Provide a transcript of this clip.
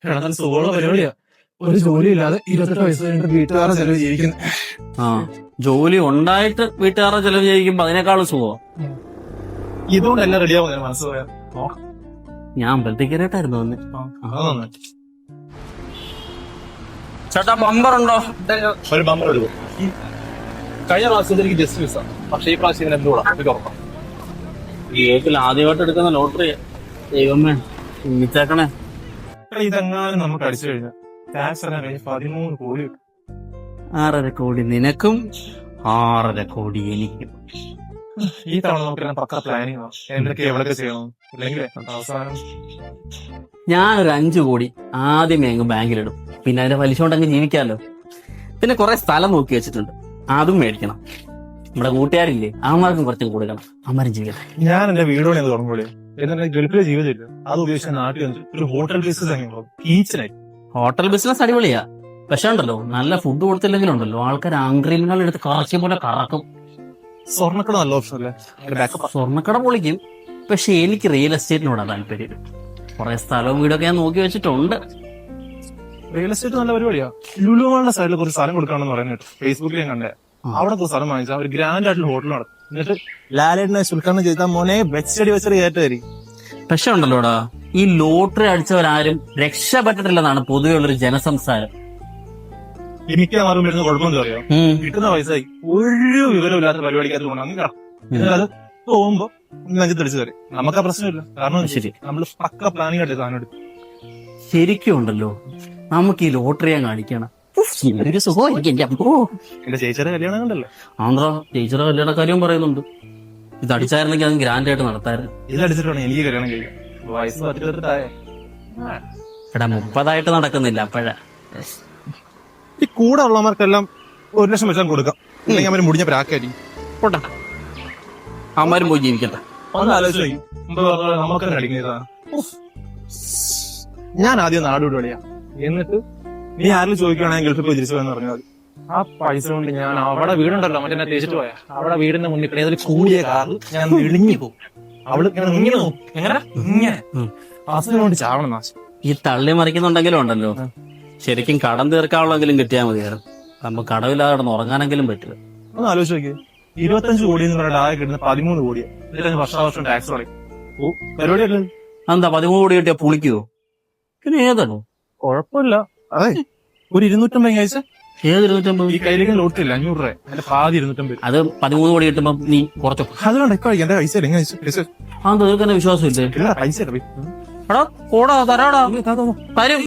നല്ല സുഖമുള്ള പരിപാടിയാ. ഒരു ജോലി ഇല്ലാതെ 28 വയസ്സ് കഴിഞ്ഞിട്ട് വീട്ടുകാരെ ചെലവ് ജീവിക്കുന്നു. ആ ജോലി ഉണ്ടായിട്ട് വീട്ടുകാരുടെ ചെലവ് ചെയ്യിക്കുമ്പോ അതിനേക്കാളും സുഖം. ഇതുകൊണ്ട് എല്ലാം റെഡിയാവും മനസ്സ് പോയാ. ഞാൻ അമ്പലത്തേക്കായിട്ടായിരുന്നു വന്ന്. ചേട്ടാ ബമ്പർ ഉണ്ടോ? ഒരു ബമ്പർ എടുക്കും. കഴിഞ്ഞ പ്രാവശ്യത്തിൽ എനിക്ക് ജസ്റ്റ് മിസ്സാ, പക്ഷേ ഈ പ്രാവശ്യം ഇതിന് എന്തുകൂടാ എനിക്ക് ഉറപ്പാണ്. ജീവിതത്തിൽ ആദ്യമായിട്ട് എടുക്കുന്ന ലോട്ടറി ദൈവമേ മിച്ചേക്കണേ. ഇതെങ്ങാനും നമുക്ക് അടിച്ചു കഴിഞ്ഞാൽ ടാക്സ് എല്ലാം കഴിഞ്ഞ് 13 കോടി കിട്ടും. 6.5 കോടി നിനക്കും 6.5 കോടി എനിക്കും. ഈ തവണ നമുക്ക് പക്ക പ്ലാനിങ് എന്തൊക്കെ എവിടെയൊക്കെ ചെയ്യണം, ഇല്ലെങ്കിൽ അവസാനം ഞാനൊരു 5 കോടി ആദ്യമേ അങ്ങ് ബാങ്കിലിടും. പിന്നെ അതിന്റെ പലിശ കൊണ്ട് അങ്ങ് ജീവിക്കാമല്ലോ. പിന്നെ കുറെ സ്ഥലം നോക്കി വെച്ചിട്ടുണ്ട്, അതും മേടിക്കണം. നമ്മുടെ കൂട്ടുകാരില്ലേ, അവന്മാർക്കും കുറച്ചും കൊടുക്കണം, അവന്മാരും ജീവിക്കണം. ഞാൻ എന്റെ വീടോടെ തുടങ്ങുമ്പോഴേ എന്നിട്ട് ഗൾഫിലെ ജീവിതമില്ല, അത് ഉപയോഗിച്ച നാട്ടിൽ ഒരു ഹോട്ടൽ ബിസിനസ് ഈച്ചനായി. ഹോട്ടൽ ബിസിനസ് അടിപൊളിയാ, പക്ഷെ ഉണ്ടല്ലോ നല്ല ഫുഡ് കൊടുത്തില്ലെങ്കിലും ഉണ്ടല്ലോ ആൾക്കാർ ആംഗ്രീലുകൾ എടുത്ത് കറക്കിയ പോലെ കറക്കും. സ്വർണ്ണക്കട നല്ല ഓപ്ഷൻ അല്ലേ? സ്വർണ്ണക്കട പൊളിക്കും, പക്ഷെ എനിക്ക് റിയൽ എസ്റ്റേറ്റിനോടാണ് താല്പര്യം. കുറെ സ്ഥലവും വീടൊക്കെ ഞാൻ നോക്കി വെച്ചിട്ടുണ്ട്. റിയൽ എസ്റ്റേറ്റ് നല്ല പരിപാടിയാ. ലുലുമാളുടെ സൈഡിൽ കുറച്ച് സ്ഥലം കൊടുക്കാണെന്ന് പറയുന്നത് ഫേസ്ബുക്കിൽ ഞാൻ കണ്ടേ. അവിടെ സ്ഥലം വാങ്ങിച്ചാൽ ഒരു ഗ്രാൻഡ് ആയിട്ടുള്ള ഹോട്ടൽ നടത്തും. എന്നിട്ട് ലാലേട്ടനെ സുൽഖാനെ ചെയ്താൽ മോനെ വെച്ചടി കയറ്റായിരിക്കും. പക്ഷെ ഉണ്ടല്ലോടാ, ഈ ലോട്ടറി അടിച്ചവരാരും രക്ഷപ്പെട്ടിട്ടില്ലെന്നാണ് പൊതുവെ ഉള്ളൊരു ജനസംസാരം. മിക്കവാറും വരുന്ന കുഴപ്പമെന്ന് അറിയാം, കിട്ടുന്ന പൈസ ഒരു വിവരമില്ലാത്ത പരിപാടിക്കകത്ത് കൊണ്ട് അങ്ങനെ കിടക്കും. അത് പോകുമ്പോ തെളിച്ചു തരും. നമുക്ക് ആ പ്രശ്നമില്ല, കാരണം ശരി നമ്മൾ പക്ക പ്ലാനിങ് ആയിട്ട് സാധനം എടുക്കും. ശരിക്കും ഉണ്ടല്ലോ നമുക്ക് ഈ ലോട്ടറി ഞാൻ കാണിക്കണം. ഒരു സുഖമായിരിക്കും. എന്റെ ചേച്ചിയുടെ കല്യാണം കണ്ടല്ലേ? ആന്ധ്ര ടീച്ചറെ കല്യാണ കാര്യവും പറയുന്നുണ്ട്. ഇത് അടിച്ചായിരുന്നെങ്കിൽ അത് ഗ്രാൻഡ് ആയിട്ട് നടത്തായിരുന്നു. ഇതടിച്ചിട്ടാണ് എനിക്ക് കല്യാണം കഴിക്കാം. വയസ്സ് 18 എടാ 30 നടക്കുന്നില്ല അപ്പോഴാ. ഈ കൂടെ ഉള്ളവർക്കെല്ലാം 1 ലക്ഷം വെച്ചാൽ കൊടുക്കാം, ഇല്ലെങ്കിൽ അവര് മുടിഞ്ഞ പ്രാക്കായിരിക്കും. പോട്ടെ, അമ്മമാരും പോയി ജീവിക്കട്ടെ. ഒന്ന് ആലോചിച്ചു നമുക്ക് തന്നെ അടിക്കുന്നതാണ്. ഞാൻ ആദ്യം നാട് വിടുവളിയാ, എന്നിട്ട് നീ ആരും ചോദിക്കുകയാണെങ്കിൽ ഗൾഫിൽ പോയി തിരിച്ചു പോയെന്ന് പറഞ്ഞാൽ ആ പൈസ കൊണ്ട് ഞാൻ അവിടെ വീടുണ്ടല്ലോ മറ്റേ തേച്ചിട്ട് പോയാ, അവിടെ വീടിന്റെ മുന്നിൽ പിന്നെ ഏതൊരു കൂടിയ കാറിൽ ഞാൻ വിളിഞ്ഞു പോകും. അവള് ഇങ്ങനെ നോക്കും, എങ്ങനെ ഇങ്ങനെ അസുഖം കൊണ്ട് ചാവണം നാശം. ഈ തള്ളി മറിക്കുന്നുണ്ടെങ്കിലും ഉണ്ടല്ലോ ശരിക്കും കടം തീർക്കാനുള്ളെങ്കിലും കിട്ടിയാൽ മതിയായിരുന്നു. നമുക്ക് കടവില്ലാതെ കിടന്ന് ഉറങ്ങാനെങ്കിലും പറ്റില്ല. ഒന്ന് ആലോചിച്ച് നോക്കിയേ, 25 കോടി എന്ന് പറഞ്ഞാൽ ആകെ കിട്ടുന്ന 13 കോടിയാണ്. ഇതിൽ വർഷാവർഷം ടാക്സ് പറയും. ഓ പരിപാടിയല്ലേ? എന്താ 13 കോടി കിട്ടിയാ പുളിക്കുവോ? പിന്നെ ഏതാണോ കുഴപ്പമില്ല. അതെ ഒരു 250 കഴിച്ച ഏത് 250? ഈ കയ്യിലേക്ക് ലോട്ടില്ല 500 രൂപ, അതിന്റെ പാതി 250. അത് 13 കോടി കിട്ടുമ്പോ നീ കുറച്ചോ? അതുകൊണ്ട് ഇപ്പൊ എന്റെ പൈസ ആ തീർക്കാൻ വിശ്വാസം ഇല്ലേ? പൈസ എടാ കൂടാ തരാടാ തരും.